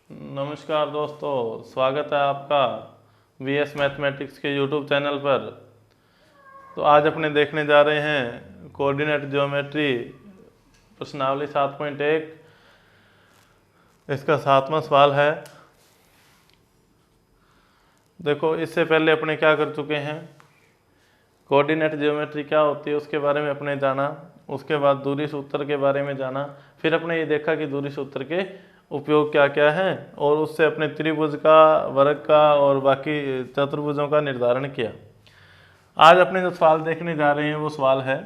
नमस्कार दोस्तों, स्वागत है आपका वीएस मैथमेटिक्स के यूट्यूब चैनल पर। तो आज अपने देखने जा रहे हैं कोऑर्डिनेट ज्योमेट्री प्रश्नावली 7.1। इसका 7वां सवाल है। देखो, इससे पहले अपने क्या कर चुके हैं, कोऑर्डिनेट ज्योमेट्री क्या होती है उसके बारे में अपने जाना, उसके बाद दूरी सूत्र के बारे में जाना, फिर अपने ये देखा कि दूरी सूत्र के उपयोग क्या क्या हैं और उससे अपने त्रिभुज का, वर्ग का और बाकी चतुर्भुजों का निर्धारण किया। आज अपने जो सवाल देखने जा रहे हैं वो सवाल है,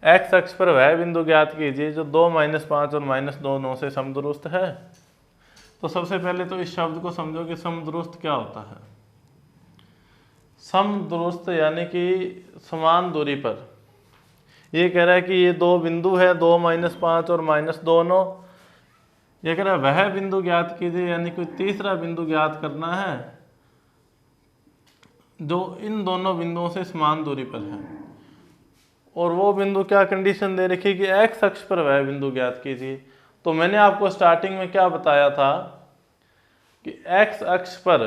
एक्स अक्ष पर वह बिंदु ज्ञात कीजिए जो 2, -5 और -2, 9 से समदुरुस्त है। तो सबसे पहले तो इस शब्द को समझो कि समदुरुस्त क्या होता है। समदुरुस्त यानी कि समान दूरी पर। ये कह रहा है कि ये दो बिंदु है, 2, -5 और -2, 9। ये कह रहा है वह बिंदु ज्ञात कीजिए, यानी कोई तीसरा बिंदु ज्ञात करना है जो इन दोनों बिंदुओं से समान दूरी पर है। और वो बिंदु क्या कंडीशन दे रखी है कि एक्स अक्ष पर वह बिंदु ज्ञात कीजिए। तो मैंने आपको स्टार्टिंग में क्या बताया था कि एक्स अक्ष पर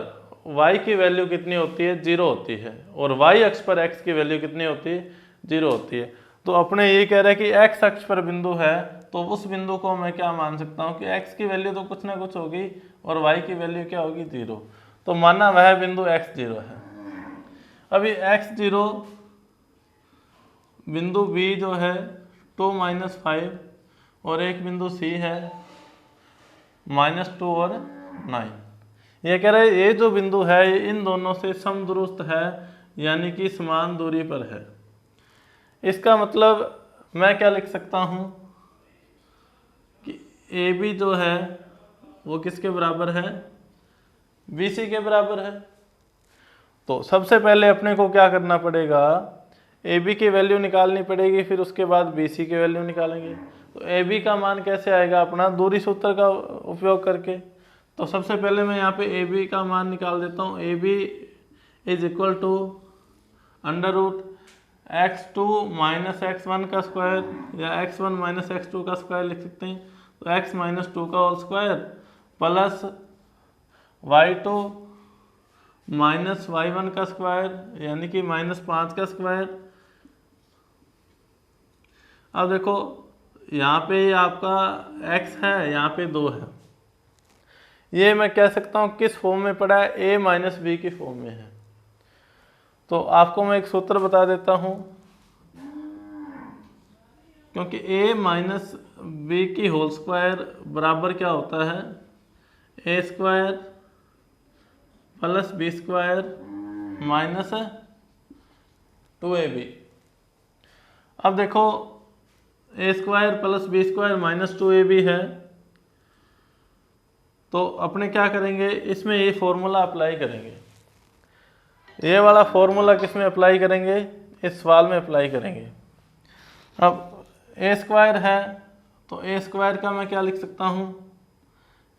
y की वैल्यू कितनी होती है, 0 होती है, और y अक्ष पर x की वैल्यू कितनी होती है, 0 होती है। तो अपने ये कह रहा है कि x अक्ष पर बिंदु है, तो उस बिंदु को मैं क्या मान सकता हूँ कि x की वैल्यू तो कुछ ना कुछ होगी और y की वैल्यू क्या होगी, 0। तो माना वह बिंदु x0 है। अभी x0 बिंदु B जो है 2, -5 और एक बिंदु C है -2 और 9। ये कह रहे हैं ये जो बिंदु है ये इन दोनों से समदुरुस्त है, यानी कि समान दूरी पर है। इसका मतलब मैं क्या लिख सकता हूँ कि AB जो है वो किसके बराबर है, BC के बराबर है। तो सबसे पहले अपने को क्या करना पड़ेगा, AB की वैल्यू निकालनी पड़ेगी, फिर उसके बाद BC की वैल्यू निकालेंगे। तो AB का मान कैसे आएगा, अपना दूरी सूत्र का उपयोग करके। तो सबसे पहले मैं यहाँ पे AB का मान निकाल देता हूँ। AB is equal to √x2 - x1 का स्क्वायर या x1 - x2 का स्क्वायर लिख सकते हैं। तो x - 2 का whole square plus y2 - y1 का स्क्वायर यानी कि -5 का स्क्वायर। अब देखो यहाँ पे आपका x है, यहाँ पे 2 है। ये मैं कह सकता हूँ किस फॉर्म में पड़ा है, a - b की फॉर्म में है। तो आपको मैं एक सूत्र बता देता हूँ, क्योंकि a - b की होल स्क्वायर बराबर क्या होता है, a² + b² - 2ab। अब देखो a² + b² - 2ab है, तो अपने क्या करेंगे, इसमें ये फॉर्मूला अप्लाई करेंगे। ये वाला फॉर्मूला किस में अप्लाई करेंगे, इस सवाल में अप्लाई करेंगे। अब a² है तो a² का मैं क्या लिख सकता हूँ,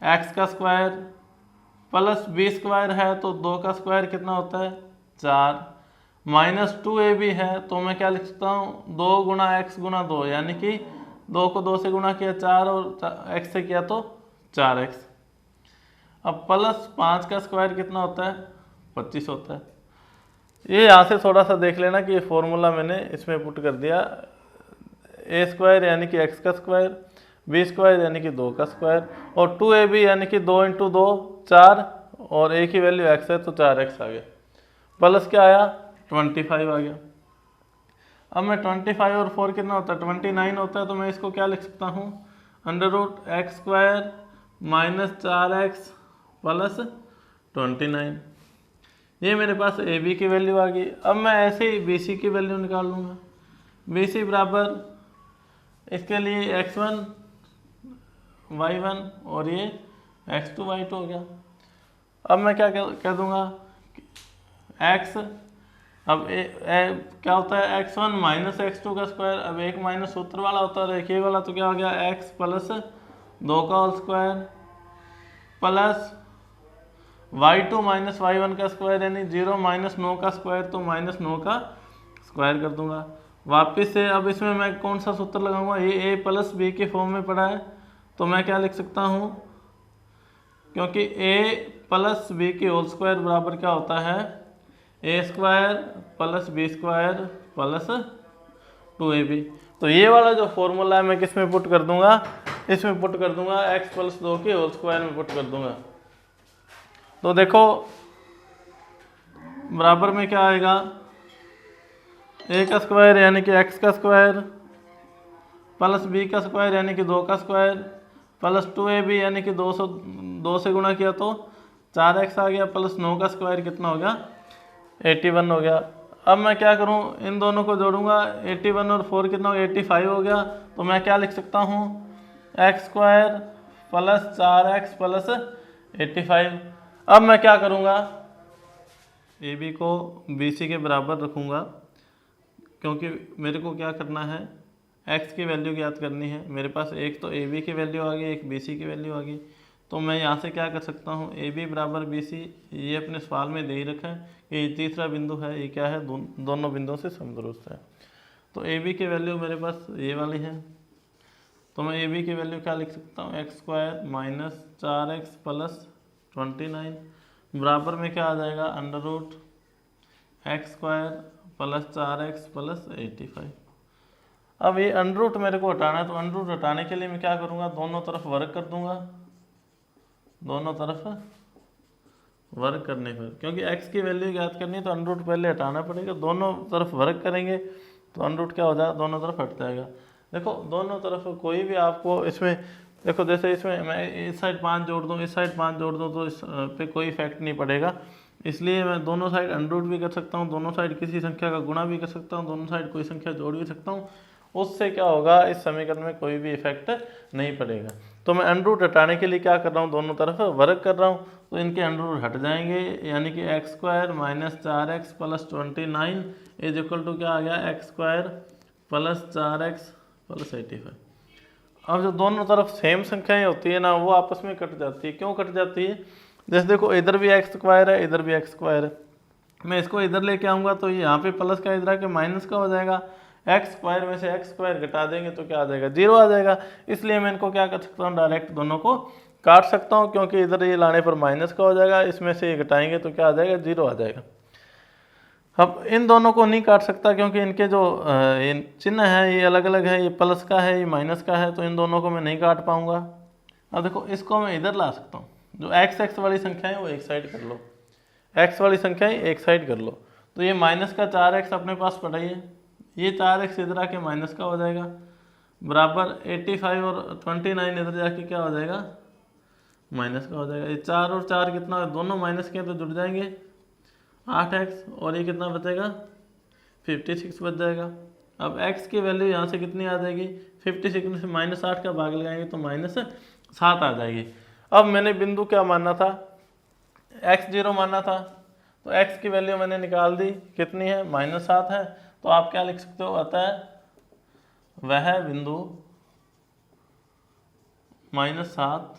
x का स्क्वायर प्लस b² है तो 2 का स्क्वायर कितना होता है, 4 -2ab है तो मैं क्या लिख सकता हूँ, 2 × x × 2 यानी कि 2 को 2 से गुणा किया 4 और x से किया तो 4x। अब प्लस 5 का स्क्वायर कितना होता है, 25 होता है। ये यहाँ से थोड़ा सा देख लेना कि ये फॉर्मूला मैंने इसमें पुट कर दिया। a² यानी कि x का स्क्वायर, b² यानी कि 2 का स्क्वायर और 2ab यानी कि 2 × 2 4 और a की वैल्यू x है तो 4x आ गया। प्लस क्या आया, 25 आ गया। अब मैं 25 और 4 कितना होता है, 29 होता है। तो मैं इसको क्या लिख सकता हूँ, √x² - 4x + 29। ये मेरे पास AB की वैल्यू आ गई। अब मैं ऐसे ही BC की वैल्यू निकाल लूँगा। BC बराबर इसके लिए x1 y1 और ये x2 y2 हो गया। अब मैं क्या कह दूँगा, x अब क्या होता है, x1 - x2 का स्क्वायर। अब एक माइनस सूत्र वाला होता है, एक ये वाला, तो क्या हो गया, x + 2 का whole square plus y2 - y1 का स्क्वायर यानी 0 - 9 का स्क्वायर तो -9 का स्क्वायर कर दूंगा वापिस से। अब इसमें मैं कौन सा सूत्र लगाऊंगा, ये a + b के फॉर्म में पड़ा है तो मैं क्या लिख सकता हूँ, क्योंकि a प्लस बी की होल स्क्वायर बराबर क्या होता है, A square plus B square plus 2ab। तो ये वाला जो फॉर्मूला है मैं किस में पुट कर दूंगा, इसमें पुट कर दूंगा x प्लस 2 के होल स्क्वायर में पुट कर दूंगा। तो देखो बराबर में क्या आएगा, a का स्क्वायर यानी कि x का स्क्वायर प्लस b का स्क्वायर यानी कि 2 का स्क्वायर प्लस 2ab यानी कि 2 से गुणा किया तो 4x आ गया प्लस 9 का स्क्वायर कितना हो गया 81 हो गया। अब मैं क्या करूं, इन दोनों को जोड़ूंगा, 81 और 4 कितना हो गया 85 हो गया। तो मैं क्या लिख सकता हूं, x square plus 4x plus 85। अब मैं क्या करूंगा, ए बी को बी सी के बराबर रखूंगा, क्योंकि मेरे को क्या करना है, x की वैल्यू ज्ञात करनी है। मेरे पास एक तो ए बी की वैल्यू आ गई, एक बी सी की वैल्यू आ गई। तो मैं यहाँ से क्या कर सकता हूँ, ए बी बराबर बी सी, ये अपने सवाल में दे ही रखा है कि ये तीसरा बिंदु है, ये क्या है, दोनों बिंदुओं से समदुरुस्त है। तो ए बी की वैल्यू मेरे पास ये वाली है, तो मैं ए बी की वैल्यू क्या लिख सकता हूँ, x square minus 4x plus 29 बराबर में क्या आ जाएगा, under root X square plus 4x plus 85। अब ये अंडर रूट मेरे को हटाना है, तो अंडर रूट हटाने के लिए मैं क्या करूँगा, दोनों तरफ वर्ग कर दूंगा, दोनों तरफ वर्ग करने पर, क्योंकि x की वैल्यू ज्ञात करनी है तो अंडर रूट पहले हटाना पड़ेगा। दोनों तरफ वर्ग करेंगे तो अंडर रूट क्या हो जाएगा, दोनों तरफ हट जाएगा। देखो दोनों तरफ कोई भी आपको इसमें, देखो जैसे इसमें मैं इस साइड 5 जोड़ दूँ, इस साइड 5 जोड़ दूँ, तो इस पे कोई इफेक्ट नहीं पड़ेगा। इसलिए मैं दोनों साइड अंडर रूट भी कर सकता हूँ, दोनों साइड किसी संख्या का गुणा भी कर सकता हूँ, दोनों साइड कोई संख्या जोड़ भी सकता हूँ। उससे क्या होगा, इस समीकरण में कोई भी इफेक्ट नहीं पड़ेगा। तो मैं अंडर रूट हटाने के लिए क्या कर रहा हूँ, दोनों तरफ वर्ग कर रहा हूँ, तो इनके अंडर रूट हट जाएंगे, यानी कि X square minus 4x plus 29 is equal to क्या आ गया, x square plus 4x plus 85। अब जो दोनों तरफ सेम संख्याएं होती है ना, वो आपस में कट जाती है। क्यों कट जाती है, जैसे देखो इधर भी एक्स स्क्वायर है, इधर भी एक्स स्क्वायर है, मैं इसको इधर लेके आऊँगा तो ये यहाँ पे प्लस का इधर आके माइनस का हो जाएगा। एक्स स्क्वायर में से एक्स स्क्वायर घटा देंगे तो क्या आ जाएगा, 0 आ जाएगा। इसलिए मैं इनको क्या कर सकता हूँ, डायरेक्ट दोनों को काट सकता हूँ, क्योंकि इधर ये लाने पर माइनस का हो जाएगा, इसमें से ये घटाएंगे तो क्या आ जाएगा, 0 आ जाएगा। अब इन दोनों को नहीं काट सकता, क्योंकि इनके जो चिन्ह है ये अलग अलग है, ये प्लस का है, ये माइनस का है, तो इन दोनों को मैं नहीं काट पाऊंगा। अब देखो इसको मैं इधर ला सकता हूँ, जो एक्स वाली संख्या है वो एक साइड कर लो, एक्स वाली संख्या एक साइड कर लो। तो ये माइनस का 4x अपने पास पड़ा ही है, ये 4x इधर आके माइनस का हो जाएगा, बराबर 85 और 29 इधर जाके क्या हो जाएगा, माइनस का हो जाएगा। ये 4 और 4 कितना, दोनों माइनस के तो जुड़ जाएंगे, 8x, और ये कितना बचेगा, 56 बच जाएगा। अब x की वैल्यू यहाँ से कितनी आ जाएगी, 56 में से माइनस 8 का भाग लगाएंगे तो माइनस 7 आ जाएगी। अब मैंने बिंदु क्या मानना था, x0 मानना था, तो x की वैल्यू मैंने निकाल दी, कितनी है, माइनस 7 है। तो आप क्या लिख सकते हो, अतः वह बिंदु -7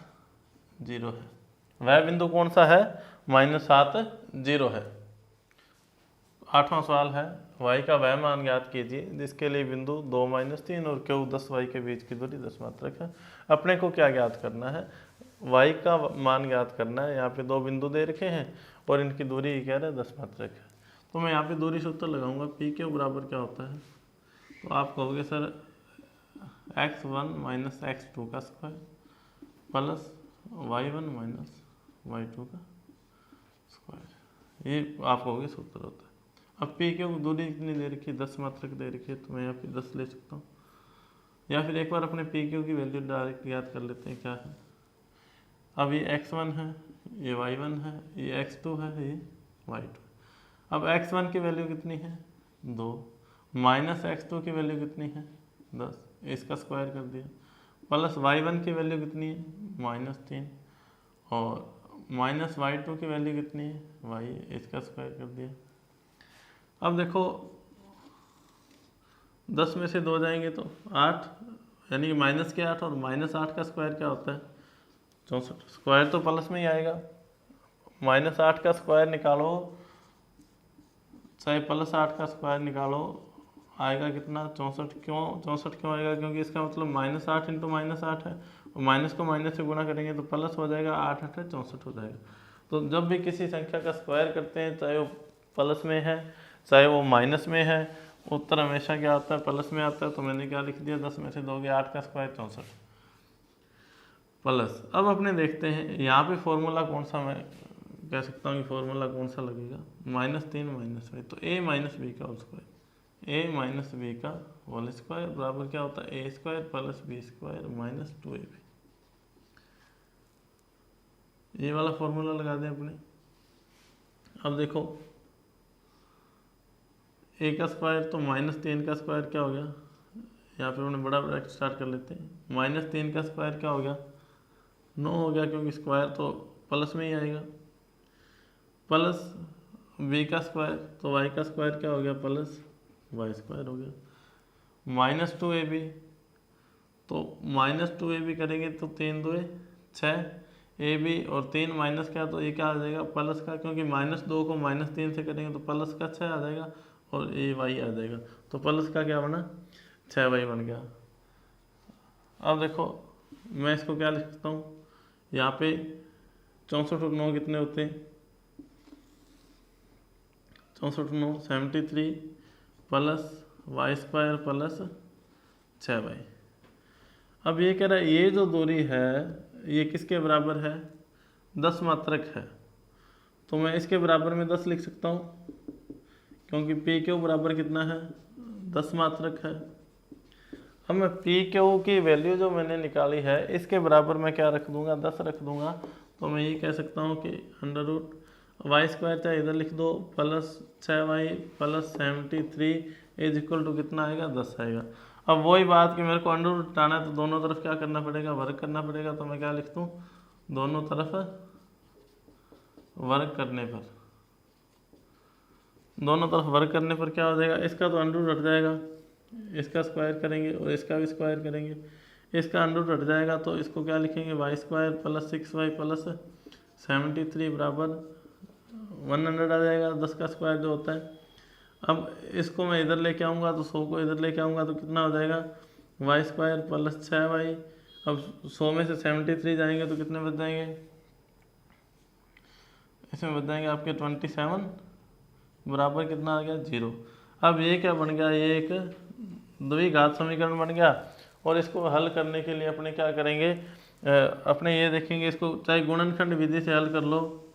0 है। वह बिंदु कौन सा है, -7 0 है। 8वां सवाल है, y का वह मान ज्ञात कीजिए जिसके लिए बिंदु 2 - 3 और q 10y के बीच की दूरी 10 मात्रक है। अपने को क्या ज्ञात करना है, y का मान ज्ञात करना है। यहाँ पे 2 बिंदु दे रखे हैं और इनकी दूरी क्या है, 10 मात्रक है। तो मैं यहाँ पे दूरी सूत्र लगाऊंगा, पी क्यू बराबर क्या होता है, तो आप कहोगे सर x1 - x2 का स्क्वायर प्लस y1 - y2 का स्क्वायर, ये आप कहोगे सूत्र होता है। अब पी क्यू दूरी कितनी दे रखी है, 10 मात्रक दे रखी है, तो मैं यहाँ पे 10 ले सकता हूँ, या फिर एक बार अपने पी क्यू की वैल्यू डायरेक्ट याद कर लेते हैं क्या है। अब ये x1 है, ये y1 है, ये x2 है, ये y2। अब x1 की वैल्यू कितनी है, 2, माइनस x2 की वैल्यू कितनी है, 10, इसका स्क्वायर कर दिया, प्लस y1 की वैल्यू कितनी है, -3, और माइनस y2 की वैल्यू कितनी है, y, इसका स्क्वायर कर दिया। अब देखो 10 में से 2 जाएंगे तो 8, यानी कि माइनस के 8, और -8 का स्क्वायर क्या होता है, 64। स्क्वायर तो प्लस में ही आएगा, -8 का स्क्वायर निकालो चाहे +8 का स्क्वायर निकालो, आएगा कितना, 64। क्यों 64 क्यों आएगा, क्योंकि इसका मतलब -8 × -8 है, माइनस को माइनस से गुणा करेंगे तो प्लस हो जाएगा, 8 8 64 हो जाएगा। तो जब भी किसी संख्या का स्क्वायर करते हैं, चाहे वो प्लस में है चाहे वो माइनस में है, उत्तर हमेशा क्या आता है, प्लस में आता है। तो मैंने क्या लिख दिया, 10 में से 2 गया, 8 का स्क्वायर 64 प्लस। अब अपने देखते हैं यहाँ पे फॉर्मूला कौन सा, मैं कह सकता हूँ कि फॉर्मूला कौन सा लगेगा, -3 -y। तो a माइनस बी का whole square, a minus B का होल स्क्वायर बराबर क्या होता है, a square plus B square minus 2ab। ये वाला फॉर्मूला लगा दें अपने। अब देखो a का स्क्वायर तो -3 का स्क्वायर क्या हो गया, यहाँ पे उन्हें बड़ा ब्रैकेट स्टार्ट कर लेते हैं, -3 का स्क्वायर क्या हो गया, 9 हो गया, क्योंकि स्क्वायर तो प्लस में ही आएगा, प्लस b का स्क्वायर तो y का स्क्वायर क्या हो गया, प्लस y स्क्वायर हो गया, -2ab। तो -2ab करेंगे तो 3 2 6 ab, और 3 माइनस क्या, तो ये क्या आ जाएगा, प्लस का, क्योंकि -2 को -3 से करेंगे तो प्लस का 6 आ जाएगा, और ये y आ जाएगा। तो प्लस का क्या बना, 6y बन गया। अब देखो मैं इसको क्या लिख सकता हूँ, यहाँ पे 64 और 9 कितने होते हैं, 64 9 73 plus y square plus 6y। अब ये कह रहा है ये जो दूरी है ये किसके बराबर है, 10 मात्रक है। तो मैं इसके बराबर में 10 लिख सकता हूँ, क्योंकि पी क्यू बराबर कितना है, 10 मात्रक है। अब मैं पी क्यू की वैल्यू जो मैंने निकाली है इसके बराबर मैं क्या रख दूंगा, 10 रख दूंगा। तो मैं ये कह सकता हूँ कि √y स्क्वायर चाहे इधर लिख दो, plus 6y plus 73 is equal to कितना आएगा, 10 आएगा। अब वही बात कि मेरे को √ हटाना है तो दोनों तरफ क्या करना पड़ेगा, वर्ग करना पड़ेगा। तो मैं क्या लिख दूँ, दोनों तरफ वर्ग करने पर, दोनों तरफ वर्ग करने पर क्या हो जाएगा, इसका तो √ हट जाएगा, इसका स्क्वायर करेंगे और इसका भी स्क्वायर करेंगे, इसका √ हट जाएगा। तो इसको क्या लिखेंगे, y square plus 6y plus 73 बराबर 100 आ जाएगा, 10 का स्क्वायर जो होता है। अब इसको मैं इधर लेके आऊँगा तो 100 को इधर लेके आऊँगा तो कितना हो जाएगा, y स्क्वायर प्लस 6y। अब 100 में से 73 जाएंगे तो कितने बच जाएंगे, इसमें बच जाएंगे आपके 27 बराबर कितना आ गया, 0। अब ये क्या बन गया, ये एक द्विघात समीकरण बन गया। और इसको हल करने के लिए अपने क्या करेंगे, अपने ये देखेंगे, इसको चाहे गुणनखंड विधि से हल कर लो,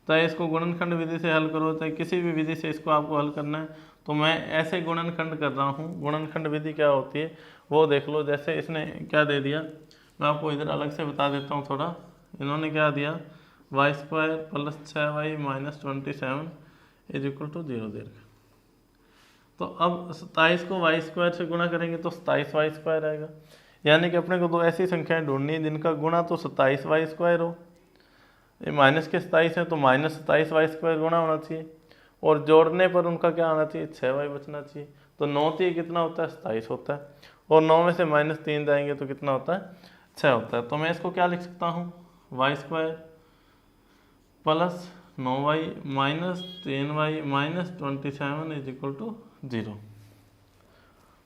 चाहे इसको गुणनखंड विधि से हल करो, चाहे किसी भी विधि से इसको आपको हल करना है। तो मैं ऐसे गुणनखंड कर रहा हूँ, गुणनखंड विधि क्या होती है वो देख लो। जैसे इसने क्या दे दिया, मैं आपको इधर अलग से बता देता हूँ थोड़ा। इन्होंने क्या दिया, y square plus 6y minus 27 is equal to 0 दे रखा। तो अब 27 को y स्क्वायर से गुणा करेंगे तो 27y स्क्वायर आएगा। यानी कि अपने को दो ऐसी संख्याएं ढूंढनी है जिनका गुणा तो 27y स्क्वायर हो। ये माइनस के 27 है तो -27y स्क्वायर गुणा होना चाहिए, और जोड़ने पर उनका क्या आना चाहिए, 6y बचना चाहिए। तो 9 3 कितना होता है, 27 होता है, और 9 में से -3 जाएंगे तो कितना होता है, 6 होता है। तो मैं इसको क्या लिख सकता हूँ, y square plus 9y minus 3y minus 27 is equal to 0।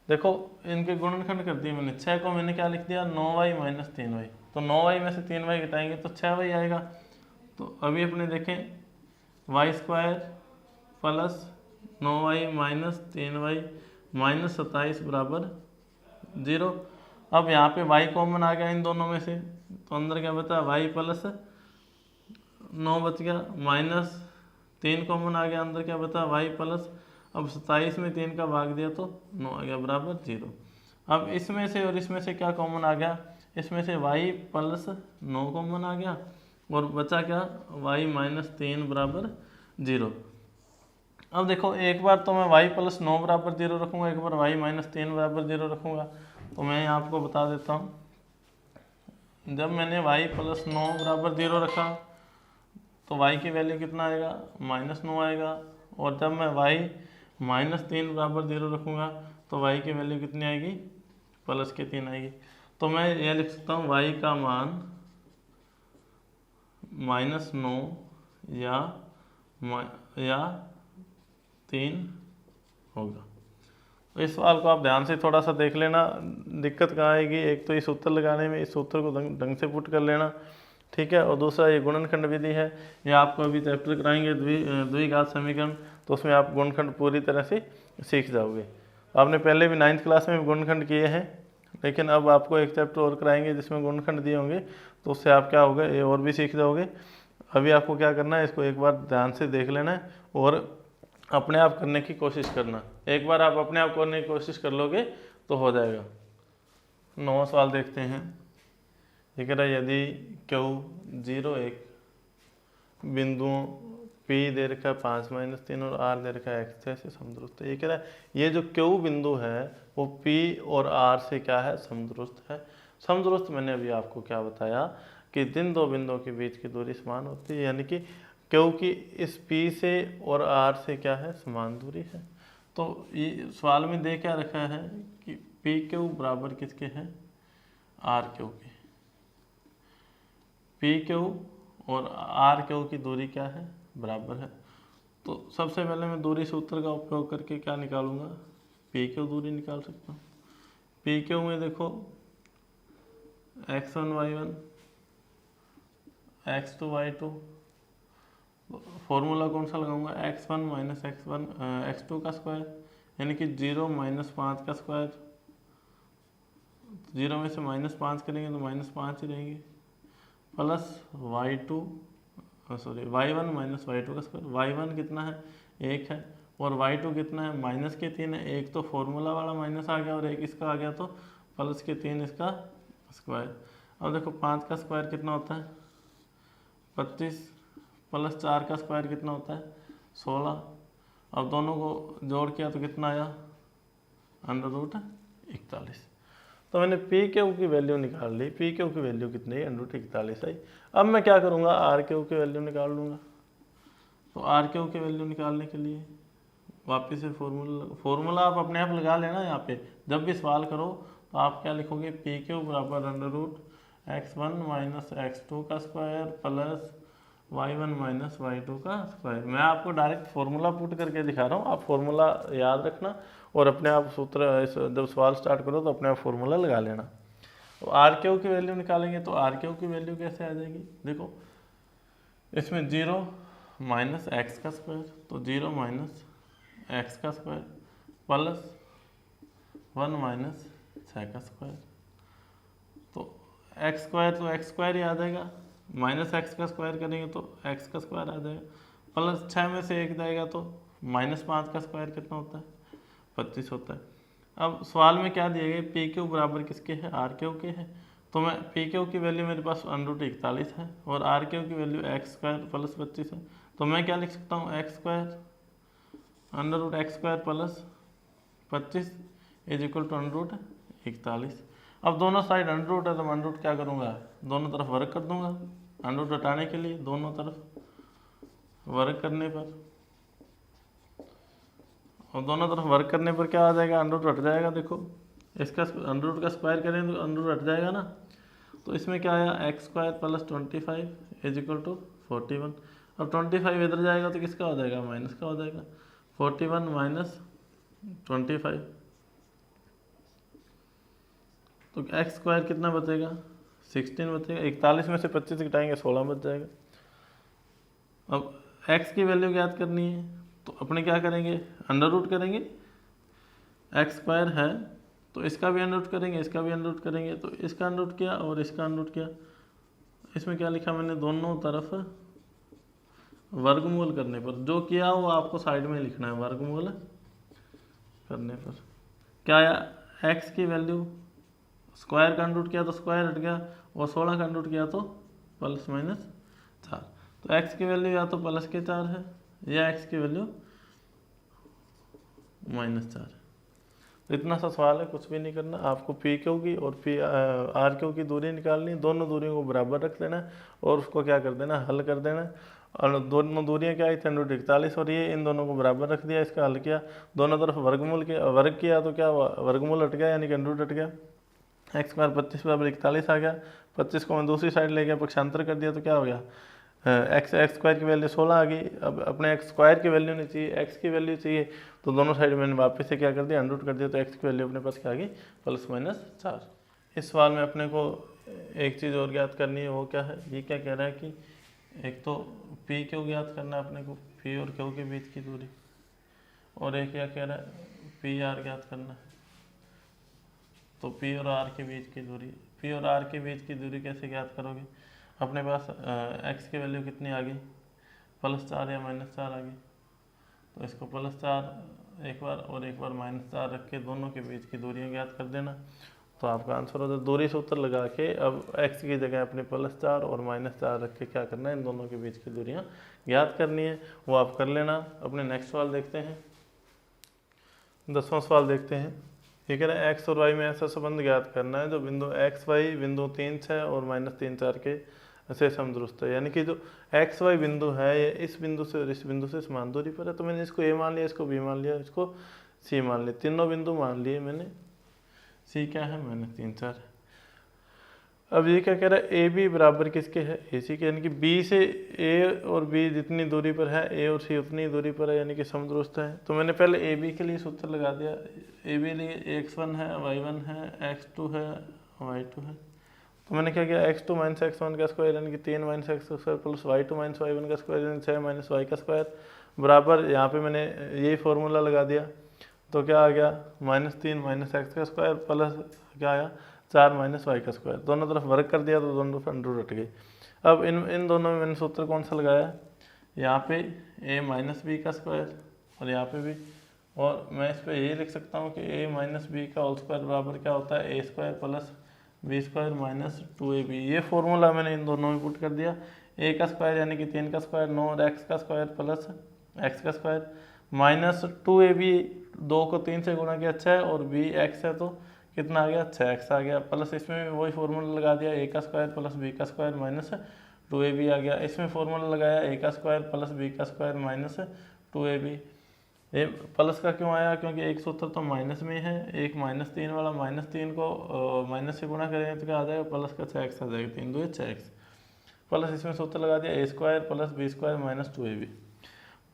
देखो इनके गुणनखंड कर दिए मैंने, 6 को मैंने क्या लिख दिया, 9y माइनस 3y। तो 9y में से 3y घटाएंगे तो 6y आएगा। तो अभी अपने देखें, y square plus 9y minus 3y minus 27 बराबर 0। अब यहाँ पे y कॉमन आ गया इन दोनों में से, तो अंदर क्या बचा, y प्लस 9 बच गया, माइनस 3 कॉमन आ गया, अंदर क्या बचा, y प्लस, अब 27 में 3 का भाग दिया तो 9 आ गया बराबर 0। अब इसमें से और इसमें से क्या कॉमन आ गया, इसमें से y प्लस 9 कॉमन आ गया, और बचा क्या, y माइनस 3 बराबर 0। अब देखो एक बार तो मैं y प्लस 9 बराबर 0 रखूँगा, एक बार y माइनस 3 बराबर 0 रखूँगा। तो मैं आपको बता देता हूँ, जब मैंने y प्लस 9 बराबर 0 रखा तो y की वैल्यू कितना आएगा, -9 आएगा। और जब मैं y माइनस 3 बराबर 0 रखूँगा तो y की वैल्यू कितनी आएगी, प्लस के 3 आएगी। तो मैं यह लिख सकता हूँ y का मान -9 या 3 होगा। तो इस सवाल को आप ध्यान से थोड़ा सा देख लेना, दिक्कत कहाँ आएगी, एक तो ये सूत्र लगाने में, इस सूत्र को ढंग से पुट कर लेना, ठीक है। और दूसरा ये गुणनखंड विधि है, ये आपको अभी चैप्टर कराएंगे द्विघात समीकरण, तो उसमें आप गुणनखंड पूरी तरह से सीख जाओगे। आपने पहले भी 9th क्लास में भी गुणनखंड किए हैं, लेकिन अब आपको एक चैप्टर और कराएंगे जिसमें गुणनखंड दिए होंगे, तो उससे आप क्या होगा, ये और भी सीख जाओगे। अभी आपको क्या करना है, इसको एक बार ध्यान से देख लेना है और अपने आप करने की कोशिश करना। एक बार आप अपने आप करने की कोशिश कर लोगे तो हो जाएगा। 9वां सवाल देखते हैं। ये कह रहा है यदि Q 0 1 बिंदुओं P दे रखा है 5-3 और R दे रखा है X से समदुरुस्त है। ये कह रहा है ये जो Q बिंदु है वो P और R से क्या है, समदुरुस्त है। समदुरुस्त मैंने अभी आपको क्या बताया कि जिन दो बिंदुओं के बीच की दूरी समान होती है, यानी कि क्योंकि इस P से और R से क्या है, समान दूरी है। तो ये सवाल में दे क्या रखा है कि PQ बराबर किसके है, RQ के। PQ और RQ की दूरी क्या है, बराबर है। तो सबसे पहले मैं दूरी सूत्र का उपयोग करके क्या निकालूंगा, PQ दूरी निकाल सकता हूँ। PQ में देखो x1 y1 x2 y2, formula कौन सा लगाऊंगा, x1 माइनस x2 का स्क्वायर, यानी कि 0 - 5 का स्क्वायर। 0 में से -5 करेंगे तो -5 ही रहेंगे, प्लस y1 माइनस y2 का स्क्वायर। y1 कितना है, 1 है, और y2 कितना है, -3 है। एक तो फॉर्मूला वाला माइनस आ गया और एक इसका आ गया, तो +3 इसका स्क्वायर। अब देखो 5 का स्क्वायर कितना होता है, 25, प्लस 4 का स्क्वायर कितना होता है, 16। अब दोनों को जोड़ किया तो कितना आया, √41। तो मैंने PQ की वैल्यू निकाल ली। PQ की वैल्यू कितनी है, √41 आई। अब मैं क्या करूँगा, RQ की वैल्यू निकाल लूँगा। तो RQ की वैल्यू निकालने के लिए वापस से फॉर्मूला आप अपने आप लगा लेना। यहाँ पे जब भी सवाल करो तो आप क्या लिखोगे, PQ बराबर √x1 माइनस x2 का square plus y1 minus y2 का स्क्वायर। मैं आपको डायरेक्ट फॉर्मूला पुट करके दिखा रहा हूँ, आप फॉर्मूला याद रखना और अपने आप सूत्र जब सवाल स्टार्ट करो तो अपने आप फॉर्मूला लगा लेना। तो RQ की वैल्यू निकालेंगे तो RQ की वैल्यू कैसे आ जाएगी, देखो इसमें 0 माइनस x का स्क्वायर, तो 0 माइनस x का स्क्वायर प्लस 1 माइनस 6 का स्क्वायर। तो x स्क्वायर तो x स्क्वायर ही आ जाएगा, माइनस x का स्क्वायर करेंगे तो x का स्क्वायर आ जाएगा, प्लस 6 में से 1 जाएगा तो -5 का स्क्वायर कितना होता है, 25 होता है। अब सवाल में क्या दिए गए, PQ बराबर किसके है, RQ के है। तो मैं PQ की वैल्यू मेरे पास √41 है और RQ की वैल्यू x स्क्वायर प्लस 25 है। तो मैं क्या लिख सकता हूँ, x square √x square plus 25 is equal to √41। अब दोनों साइड √ है तो मैं √ क्या करूँगा, दोनों तरफ वर्ग कर दूंगा। √ हटाने के लिए दोनों तरफ वर्ग करने पर, और दोनों तरफ वर्ग करने पर क्या आ जाएगा, √ हट जाएगा। देखो इसका √ का स्क्वायर करें तो √ हट जाएगा ना। तो इसमें क्या आया, x square plus 25 is equal to 41। अब 25 इधर जाएगा तो किसका हो जाएगा, माइनस का हो जाएगा, 41 माइनस 25। तो x स्क्वायर कितना बचेगा, 16 बचेगा। 41 में से 25 घटाएंगे 16 बच जाएगा। अब x की वैल्यू ज्ञात करनी है तो अपने क्या करेंगे, √ करेंगे। x स्क्वायर है तो इसका भी √ करेंगे, इसका भी √ करेंगे। तो इसका √ किया और इसका √ किया। इसमें क्या लिखा मैंने, दोनों तरफ वर्गमूल करने पर, जो किया वो आपको साइड में लिखना है, वर्गमूल करने पर क्या आया, x की वैल्यू स्क्वायर का √ किया तो स्क्वायर हट गया और 16 का √ किया तो +-4। तो x की वैल्यू या तो +4 है या x की वैल्यू -4 है। तो इतना सा सवाल है, कुछ भी नहीं करना आपको। PQ की और RQ की दूरी निकालनी, दोनों दूरियों को बराबर रख लेना और उसको क्या कर देना, हल कर देना। और दोनों दूरियां क्या आई थी, √41 और ये, इन दोनों को बराबर रख दिया, इसका हल किया, दोनों तरफ वर्गमूल किया, वर्ग किया तो क्या वर्गमूल हट गया, यानी कि √ हट गया। x स्क्वायर 25 बराबर 41 आ गया। 25 को मैं दूसरी साइड ले गया, पक्षांतर कर दिया तो क्या हो गया, एक्स स्क्वायर की वैल्यू 16 आ गई। अब अपने एक्स स्क्वायर की वैल्यू नहीं चाहिए, एक्स की वैल्यू चाहिए, तो दोनों साइड मैंने वापस से क्या कर दिया, अंडर रूट कर दिया, तो एक्स की वैल्यू अपने पास क्या आ गई, +-4। इस सवाल में अपने को एक चीज़ और ज्ञात करनी है, वो क्या है, ये क्या कह रहा है कि एक तो पी क्यू ज्ञात करना है अपने को, पी और क्यू के बीच की दूरी, और एक क्या कह रहा है, पी आर ज्ञात करना है। तो पी और आर के बीच की दूरी, पी और आर के बीच की दूरी कैसे ज्ञात करोगे, अपने पास एक्स की वैल्यू कितनी आ गई, +4 या -4 आ गई, तो इसको +4 एक बार और एक बार -4 रख के दोनों के बीच की दूरियां ज्ञात कर देना, तो आपका आंसर हो जाए। दूरी सूत्र लगा के अब x की जगह अपने +4 और -4 रख के क्या करना है, इन दोनों के बीच की दूरियां ज्ञात करनी है, वो आप कर लेना। अपने नेक्स्ट सवाल देखते हैं, 10वां सवाल देखते हैं। ये कह रहा है x और y में ऐसा संबंध ज्ञात करना है जो बिंदु x y बिंदु 3 6 और -3 4 के से समदुरुस्त है, यानी कि जो x y बिंदु है ये इस बिंदु से और इस बिंदु से समान दूरी पर है। तो मैंने इसको a मान लिया, इसको b मान लिया, इसको c मान लिया, तीनों बिंदु मान लिए मैंने। c क्या है, -3 4 है। अब ये क्या कह रहा है, ए बी बराबर किसके है, ए सी के, यानी कि बी से ए और बी जितनी दूरी पर है ए और सी उतनी दूरी पर है, यानी कि समदुरुस्त है। तो मैंने पहले ए बी के लिए सूत्र लगा दिया, ए बी लिए x1 है, y1 है, x2 है, y2 है। तो मैंने क्या किया, x2 - x1 का स्क्वायर यानी कि 3 - x2 प्लस y2 - y1 का स्क्वायर यानी 6 - y का स्क्वायर बराबर, यहाँ पे मैंने यही फॉर्मूला लगा दिया, तो क्या आ गया, -3 - x का स्क्वायर प्लस क्या आया 4 - y का स्क्वायर, दोनों तरफ वर्ग कर दिया तो दोनों तरफ अंडर रूट गई। अब इन दोनों में मैंने सूत्र कौन सा लगाया, यहाँ पे a - b का स्क्वायर और यहाँ पे भी, और मैं इस पर ये लिख सकता हूँ कि a - b का होल स्क्वायर बराबर क्या होता है, a square plus b square minus 2ab। ये फॉर्मूला मैंने इन दोनों में पुट कर दिया, a का स्क्वायर यानी कि 3 का स्क्वायर 9 और x का स्क्वायर प्लस x का स्क्वायर माइनस 2ab, 2 को 3 से गुणा किया 6 और b x है तो कितना आ गया, 6x आ गया, प्लस इसमें वही फॉर्मूला लगा दिया, a का स्क्वायर प्लस b का स्क्वायर माइनस 2ab आ गया, इसमें फॉर्मूला लगाया a का स्क्वायर प्लस b का स्क्वायर माइनस 2ab। ये प्लस का क्यों आया, क्योंकि एक सूत्र तो माइनस में है, एक -3 वाला, -3 को माइनस से गुणा करेंगे तो क्या आ जाएगा, प्लस का 6x आ जाएगा, 3 2 6x, प्लस इसमें सूत्र लगा दिया a square plus b square minus 2ab।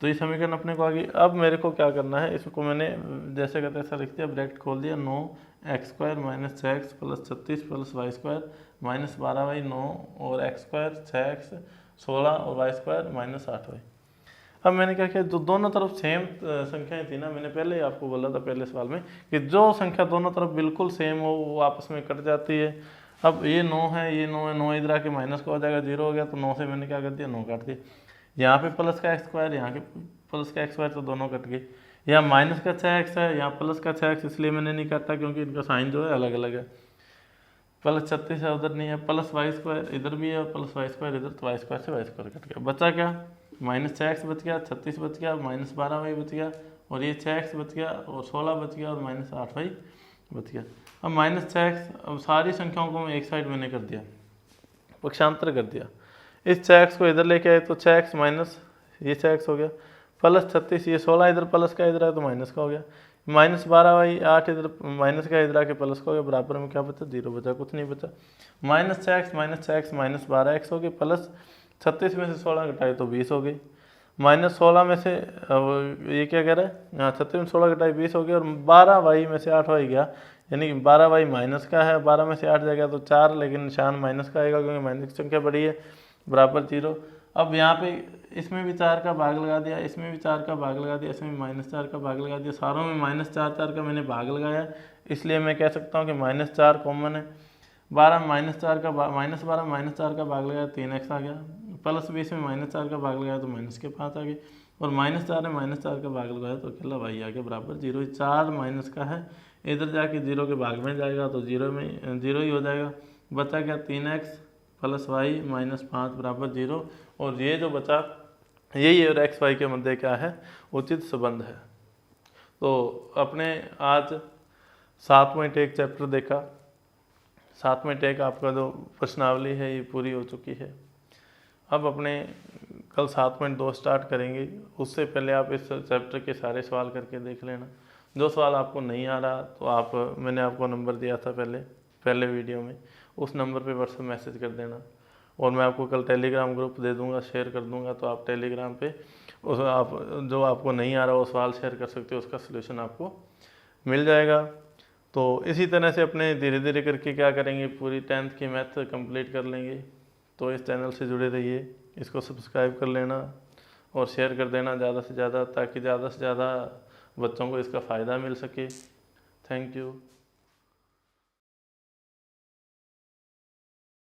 तो ये समीकरण अपने को आ गई। अब मेरे को क्या करना है, इसको मैंने जैसे कहते ऐसा लिख दिया, ब्रैकेट खोल दिया, 9x² - 6x plus 36 plus y square -12y 9 और x स्क्वायर 6x 16 और y स्क्वायर -8y। अब मैंने क्या किया, जो दोनों तरफ सेम संख्याएं थी ना, मैंने पहले ही आपको बोला था पहले सवाल में कि जो संख्या दोनों तरफ बिल्कुल सेम हो वो आपस में कट जाती है। अब ये 9 है, ये 9 है, 9 इधर आके माइनस का हो जाएगा, 0 हो गया, तो 9 से मैंने क्या कर दिया, 9 काट दिया। यहाँ पे प्लस का x स्क्वायर, यहाँ के प्लस का x स्क्वायर, तो दोनों कट गए। यहाँ माइनस का 6x है, यहाँ प्लस का 6x, इसलिए मैंने नहीं काटा क्योंकि इनका साइन जो है अलग अलग है। प्लस 36 है, उधर नहीं है, प्लस y स्क्वायर इधर भी है, प्लस y स्क्वायर इधर, तो y स्क्वायर से y स्क्वायर कट गया, बचा क्या, -6x बच गया, 36 बच गया, -12y बच गया, और ये 6x बच गया, और 16 बच गया, और -8y बच गया। अब -6x, अब सारी संख्याओं को मैं एक साइड मैंने कर दिया, पक्षांतर कर दिया, इस 6x को इधर लेके आए तो 6x माइनस ये 6x हो गया, प्लस 36, ये 16 इधर प्लस का इधर है तो माइनस का हो गया, -12y 8 इधर माइनस का इधर आके प्लस का हो गया, बराबर में क्या बचा, 0 बचा, कुछ नहीं बचा। -6x -12x हो गया, प्लस 36 में से 16 घटाए तो 20 हो गई, -16 में से ये क्या कह रहा है, 36 में 16 घटाए 20 हो गया, और 12y में से 8y गया, यानी कि 12y माइनस का है, 12 में से 8 जाएगा तो 4, लेकिन निशान माइनस का आएगा क्योंकि माइनस की संख्या बड़ी है, बराबर 0। अब यहाँ पे इसमें भी 4 का भाग लगा दिया, इसमें भी 4 का भाग लगा दिया, इसमें भी -4 का भाग लगा दिया, सारों में -4 का मैंने भाग लगाया, इसलिए मैं कह सकता हूँ कि -4 कॉमन है। 12 -4 का -12 -4 का भाग लगाया 3x आ गया, प्लस 20 में -4 का भाग लगाया तो -5 आ गए, और -4 में -4 का भाग लगाया तो अकेला y आ गया, बराबर 0। 4 माइनस का है, इधर जाके 0 के भाग में जाएगा तो 0 ही हो जाएगा, बचा क्या, 3x प्लस y -5 बराबर 0, और ये जो बचा यही और x y के मध्य क्या है, उचित संबंध है। तो अपने आज 7वां टेक चैप्टर देखा, 7वें टेक आपका जो प्रश्नावली है ये पूरी हो चुकी है। अब अपने कल 7.2 स्टार्ट करेंगे, उससे पहले आप इस चैप्टर के सारे सवाल करके देख लेना। जो सवाल आपको नहीं आ रहा तो मैंने आपको नंबर दिया था पहले वीडियो में, उस नंबर पे व्हाट्सएप मैसेज कर देना, और मैं आपको कल टेलीग्राम ग्रुप दे दूंगा, शेयर कर दूंगा, तो आप टेलीग्राम पे उस आप जो आपको नहीं आ रहा वो सवाल शेयर कर सकते हो, उसका सलूशन आपको मिल जाएगा। तो इसी तरह से अपने धीरे धीरे करके क्या करेंगे, पूरी 10th की मैथ कंप्लीट कर लेंगे। तो इस चैनल से जुड़े रहिए, इसको सब्सक्राइब कर लेना और शेयर कर देना ज़्यादा से ज़्यादा, ताकि ज़्यादा से ज़्यादा बच्चों को इसका फ़ायदा मिल सके। Thank you.